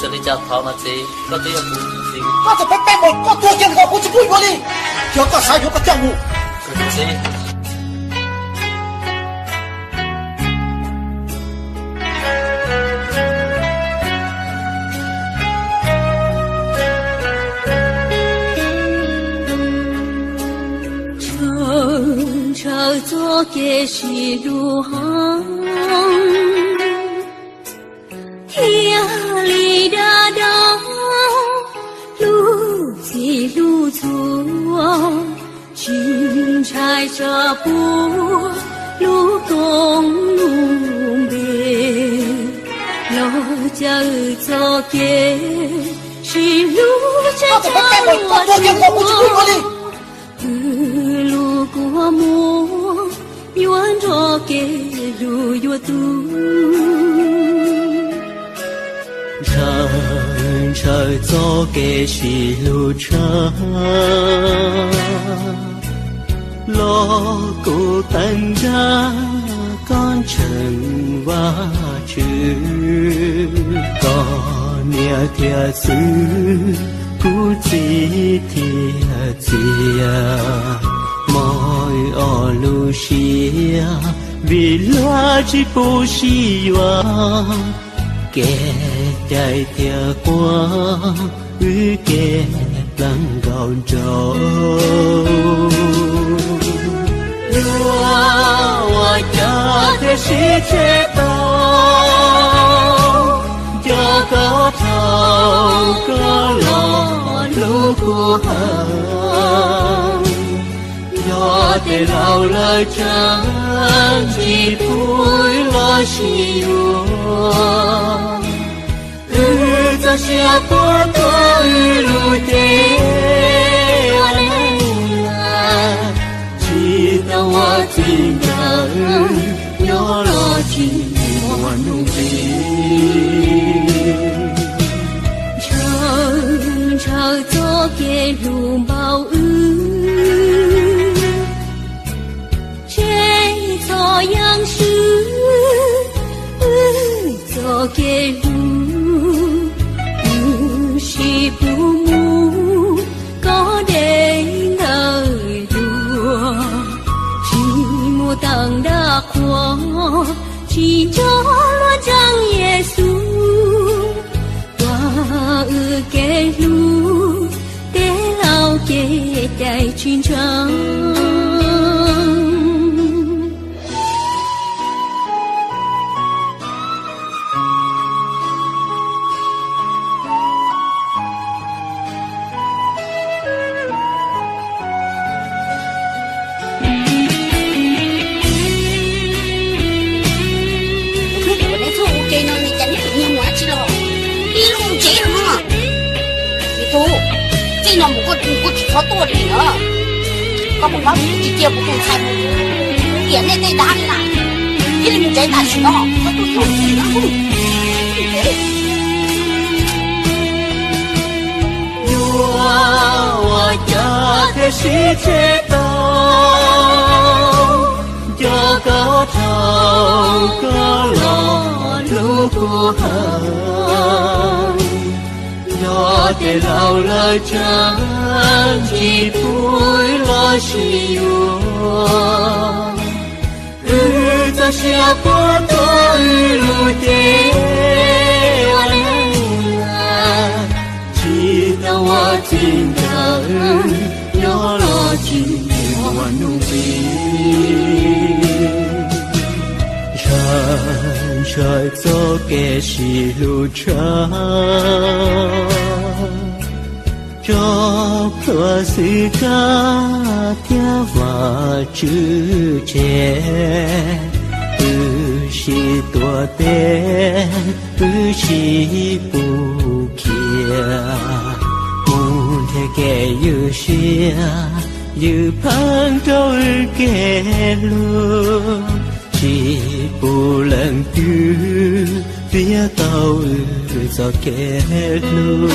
这里叫头嘛子，我都要不行。我这边带我多见我不是贵我哩，有个啥有个叫我。可是。朝作给是路行，天里大道，路起路错，金钗这步，路东路北，老家作给是路这条路。路过木，远着给路越多。长车走给是路长，路过单着干成瓦去，干年天子。不知天知啊，每个路西啊，为了只不希望，给带点光，与给能高照。我家的世界道，有个头个老。路过河，要得老了真的不了希望，日子下坡多雨路的来，直到我今生有了寂寞努力。朝作给路毛雨，这错样式，作给路，不是不母，高得那路，寂寞当大火，chỉ cho loan trang Giêsu qua kẻ lu để lao kẻ đại chuyên trang. nó một có khó to đi nữa có một nó chỉ tiêu một con thay tiền này đây đá là cái mình chạy là nó có tôi không gì nó không我家的世界道，有个头个老路过河。我的老了真的不了希望，日子下坡多雨路的来，直到我今生有了寂寞努力。人生走的是路长，这可是个电话之间，不是多的，不是不care，不天给有些，有朋友给路。chỉ不能丢，别到早结路。